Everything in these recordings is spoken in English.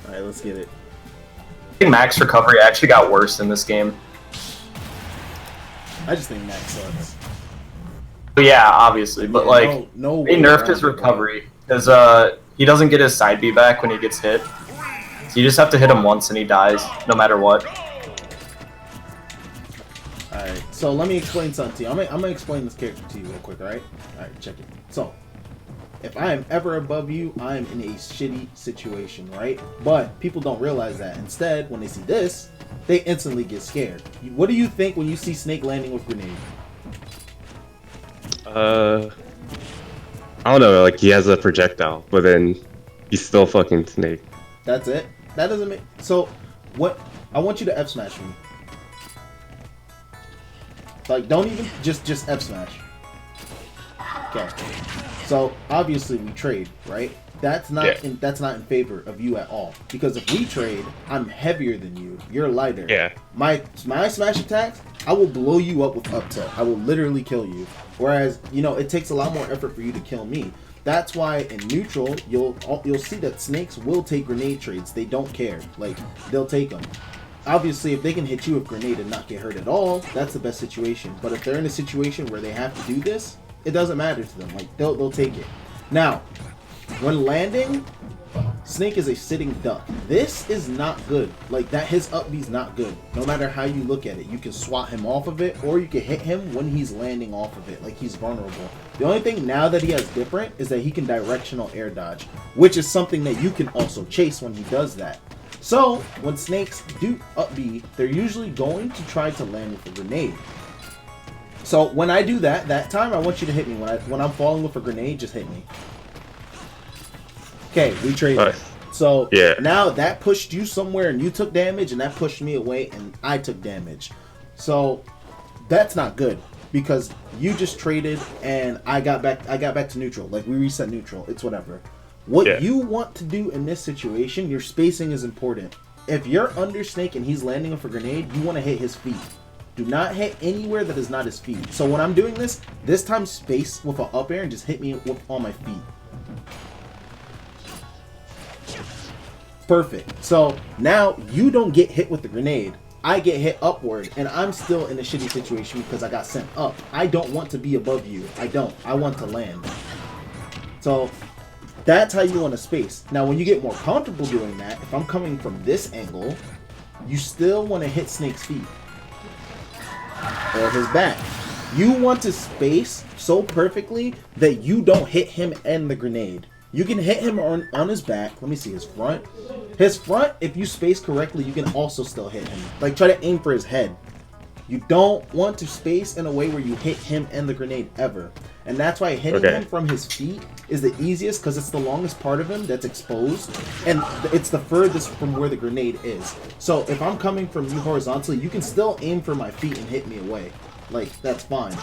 Alright, let's get it. I think max recovery actually got worse in this game. I just think Max sucks. But yeah, obviously, but Yeah, like no they way nerfed around his it, bro. recovery because he doesn't get his side B back when he gets hit. So you just have to hit him once and he dies, no matter what. Alright, so let me explain something to you. I'm gonna explain this character to you real quick, alright? Alright, check it. So, if I am ever above you, I am in a shitty situation, right? But people don't realize that. Instead, when they see this, they instantly get scared. What do you think when you see Snake landing with grenade? I don't know, like he has a projectile, but then he's still fucking Snake. That's it? That doesn't make... So, what... I want you to F smash me. Like, don't even... Just F smash. Okay. So, obviously we trade, right? That's not that's not in favor of you at all. Because if we trade, I'm heavier than you. You're lighter. Yeah. My smash attacks, I will blow you up with up tilt. I will literally kill you. Whereas, you know, it takes a lot more effort for you to kill me. That's why in neutral, you'll see that snakes will take grenade trades. They don't care. Like, they'll take them. Obviously, if they can hit you with grenade and not get hurt at all, that's the best situation. But if they're in a situation where they have to do this, it doesn't matter to them. Like, they'll take it. Now, when landing, Snake is a sitting duck. This is not good. Like, that his up B's not good. No matter how you look at it. You can swat him off of it, or you can hit him when he's landing off of it. Like, he's vulnerable. The only thing now that he has different is that he can directional air dodge, which is something that you can also chase when he does that. So, when snakes do up B, they're usually going to try to land with a grenade. So, when I do that time, I want you to hit me. When I'm falling with a grenade, just hit me. Okay, we traded. So now that pushed you somewhere and you took damage, and that pushed me away and I took damage. So that's not good because you just traded and I got back to neutral. Like, we reset neutral. It's whatever. What you want to do in this situation, your spacing is important. If you're under Snake and he's landing with a grenade, you want to hit his feet. Do not hit anywhere that is not his feet. So when I'm doing this time space with an up air and just hit me on my feet. Perfect. So now you don't get hit with the grenade. I get hit upward, and I'm still in a shitty situation because I got sent up. I don't want to be above you. I don't. I want to land. So that's how you want to space. Now, when you get more comfortable doing that, if I'm coming from this angle, you still want to hit Snake's feet or his back. You want to space so perfectly that you don't hit him and the grenade. You can hit him on his back. Let me see his front. His front, if you space correctly, you can also still hit him. Like, try to aim for his head. You don't want to space in a way where you hit him and the grenade ever. And that's why hitting him from his feet is the easiest because it's the longest part of him that's exposed. And it's the furthest from where the grenade is. So if I'm coming from you horizontally, you can still aim for my feet and hit me away. Like, that's fine.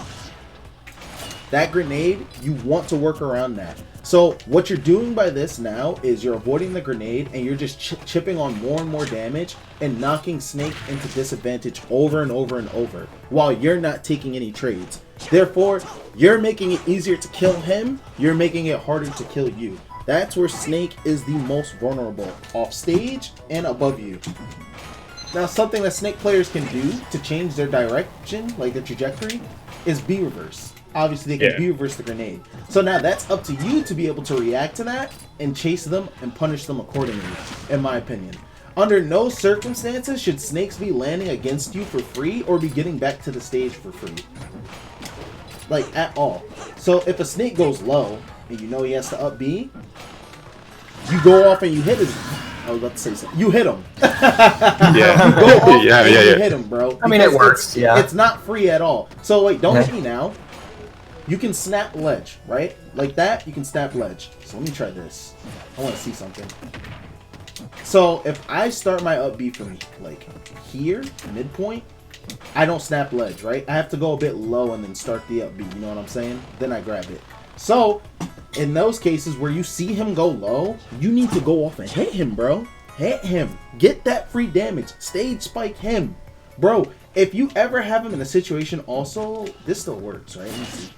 That grenade, you want to work around that. So what you're doing by this now is you're avoiding the grenade and you're just chipping on more and more damage and knocking Snake into disadvantage over and over and over while you're not taking any trades. Therefore, you're making it easier to kill him, you're making it harder to kill you. That's where Snake is the most vulnerable, off stage and above you. Now, something that Snake players can do to change their direction, like their trajectory, is B-reverse. Obviously, they can B-reverse the grenade. So now that's up to you to be able to react to that and chase them and punish them accordingly, in my opinion. Under no circumstances should snakes be landing against you for free or be getting back to the stage for free. Like, at all. So if a snake goes low and you know he has to up B, you go off and you hit his... I was about to say something. You hit him. You go off and you hit him, bro. I mean, it works, It's not free at all. So, wait, don't hit me now. You can snap ledge, right? Like that, you can snap ledge. So let me try this. I want to see something. So if I start my up B from like here, midpoint, I don't snap ledge, right? I have to go a bit low and then start the up B, you know what I'm saying? Then I grab it. So in those cases where you see him go low, you need to go off and hit him, bro. Hit him. Get that free damage. Stage spike him. Bro, if you ever have him in a situation also, this still works, right? Let me see.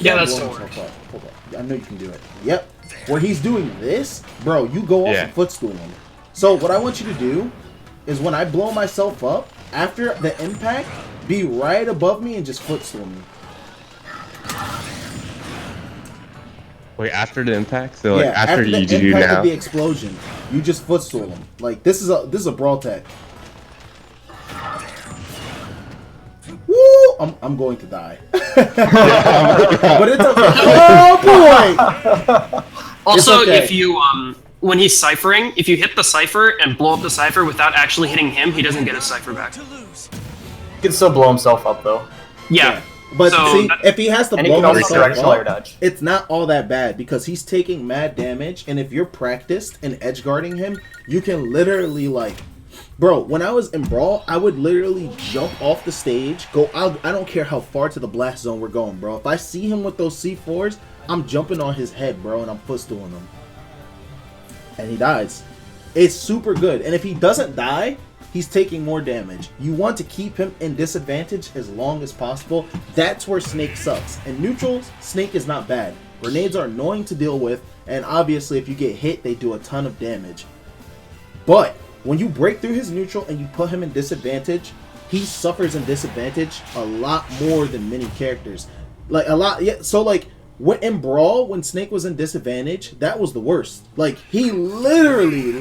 Yeah, that still works. Hold up. I know you can do it. Yep. where he's doing this, bro, you go off and footstool him. So what I want you to do is when I blow myself up, after the impact, be right above me and just footstool me. Wait, after the impact? So like Yeah, after the you do impact now? of the explosion, you just footstool him. Like this is a brawl tech. Woo! I'm going to die. But it's okay. Oh boy! Also, okay. if you when he's ciphering, if you hit the cipher and blow up the cipher without actually hitting him, he doesn't get his cipher back. He can still blow himself up though. Yeah. But So see, if he has to And he blow can also himself directional air up, dodge. it's not all that bad because he's taking mad damage, and if you're practiced in edge guarding him, you can literally like, bro. When I was in Brawl, I would literally jump off the stage, go out. I don't care how far to the blast zone we're going, bro. If I see him with those C4s, I'm jumping on his head, bro, and I'm footstooling him, and he dies. It's super good, and if he doesn't die, he's taking more damage. You want to keep him in disadvantage as long as possible. That's where Snake sucks. In neutrals, Snake is not bad. Grenades are annoying to deal with, and obviously if you get hit, they do a ton of damage. But when you break through his neutral and you put him in disadvantage, he suffers in disadvantage a lot more than many characters. Like a lot, yeah. So like in Brawl, when Snake was in disadvantage, that was the worst. Like he literally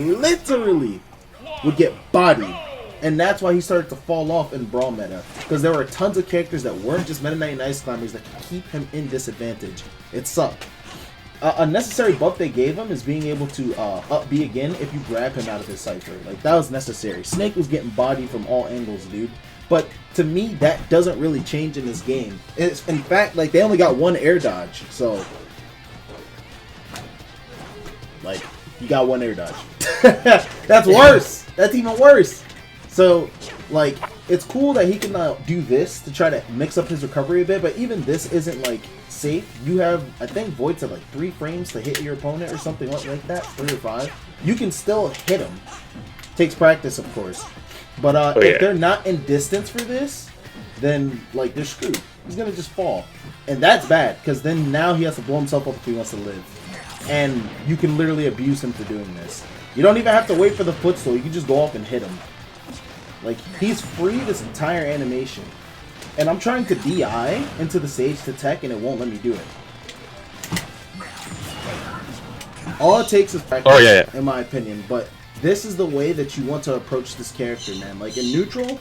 would get bodied, and that's why he started to fall off in Brawl meta, because there were tons of characters that weren't just Meta Knight and Ice Climbers that could keep him in disadvantage. It sucked. A necessary buff they gave him is being able to up B again if you grab him out of his cipher. Like that was necessary. Snake was getting bodied from all angles, dude. But to me, that doesn't really change in this game. It's, in fact, like they only got one air dodge, so like you got one air dodge. That's worse. That's even worse. So, like, it's cool that he can do this to try to mix up his recovery a bit, but even this isn't, like, safe. You have, I think, Void's at, like, 3 frames to hit your opponent or something like that, 3 or 5. You can still hit him. Takes practice, of course. But if they're not in distance for this, then, like, they're screwed. He's gonna just fall. And that's bad, because then now he has to blow himself up if he wants to live. And you can literally abuse him for doing this. You don't even have to wait for the footstool. You can just go off and hit him. Like, he's free this entire animation. And I'm trying to DI into the stage to tech, and it won't let me do it. All it takes is practice, in my opinion. But this is the way that you want to approach this character, man. Like, in neutral,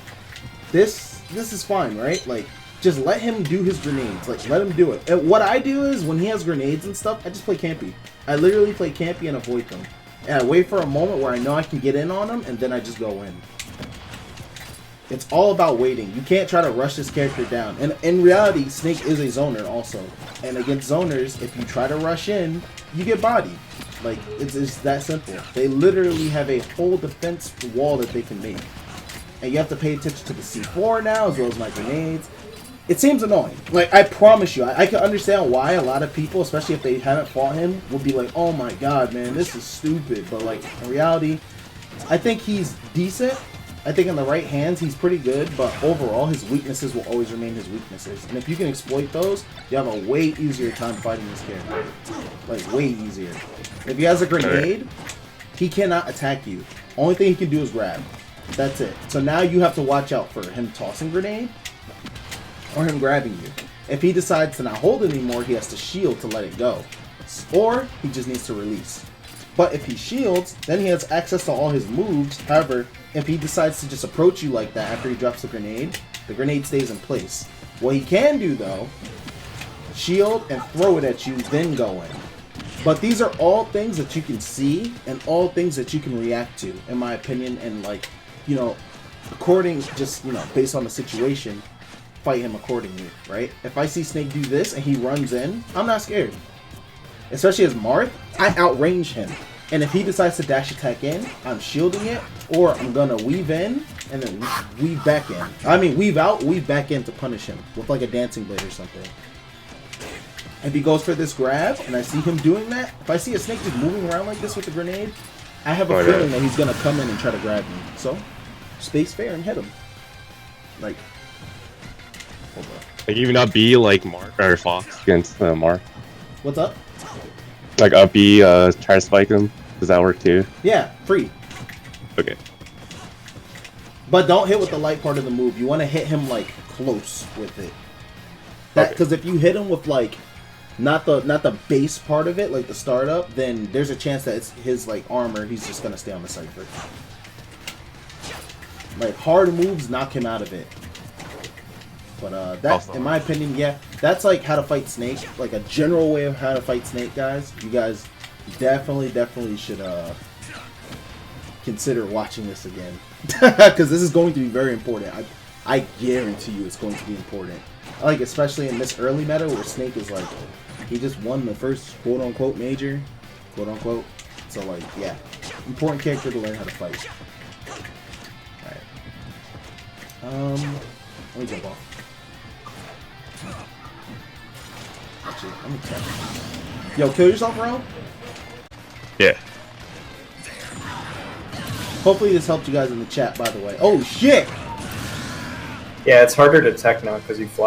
this is fine, right? Like, just let him do his grenades. Like, let him do it. And what I do is, when he has grenades and stuff, I just play campy. I literally play campy and avoid them. And I wait for a moment where I know I can get in on them, and then I just go in. It's all about waiting. You can't try to rush this character down. And in reality, Snake is a zoner also. And against zoners, if you try to rush in, you get bodied. Like, it's that simple. They literally have a whole defense wall that they can make. And you have to pay attention to the C4 now, as well as my grenades. It seems annoying. Like, I promise you, I can understand why a lot of people, especially if they haven't fought him, would be like, oh my god, man, this is stupid. But, like, in reality, I think he's decent. I think in the right hands, he's pretty good. But overall, his weaknesses will always remain his weaknesses. And if you can exploit those, you have a way easier time fighting this character. Like, way easier. If he has a grenade, he cannot attack you. Only thing he can do is grab. That's it. So now you have to watch out for him tossing grenade or him grabbing you. If he decides to not hold it anymore, he has to shield to let it go. Or he just needs to release. But if he shields, then he has access to all his moves. However, if he decides to just approach you like that after he drops the grenade stays in place. What he can do though, shield and throw it at you, then go in. But these are all things that you can see and all things that you can react to, in my opinion, and like, you know, according, just, you know, based on the situation, fight him accordingly, right? If I see Snake do this and he runs in, I'm not scared. Especially as Marth, I outrange him. And if he decides to dash attack in, I'm shielding it, or I'm gonna weave in, and then weave back in. I mean, weave out, weave back in to punish him, with like a dancing blade or something. If he goes for this grab, and I see him doing that, if I see a Snake just moving around like this with a grenade, I have a feeling that he's gonna come in and try to grab me. So, space fair and hit him. Like, hold up. Like, even not be like Mark or Fox against Mark. What's up? Like up B, try to spike him. Does that work too? Yeah, free. Okay. But don't hit with the light part of the move. You want to hit him like close with it. That because if you hit him with like not the base part of it, like the startup, then there's a chance that it's his like armor. He's just gonna stay on the cipher. Like hard moves knock him out of it. But that, in my opinion, yeah, that's like how to fight Snake. Like a general way of how to fight Snake, guys. You guys definitely should consider watching this again because this is going to be very important. I guarantee you, it's going to be important. Like especially in this early meta where Snake is like, he just won the first quote unquote major, quote unquote. So like, yeah, important character to learn how to fight. All right. Let me jump off. Actually, I'm gonna check. Yo, kill yourself, bro. Yeah. Hopefully this helped you guys in the chat, by the way. Oh shit! Yeah, it's harder to tech now because you fly.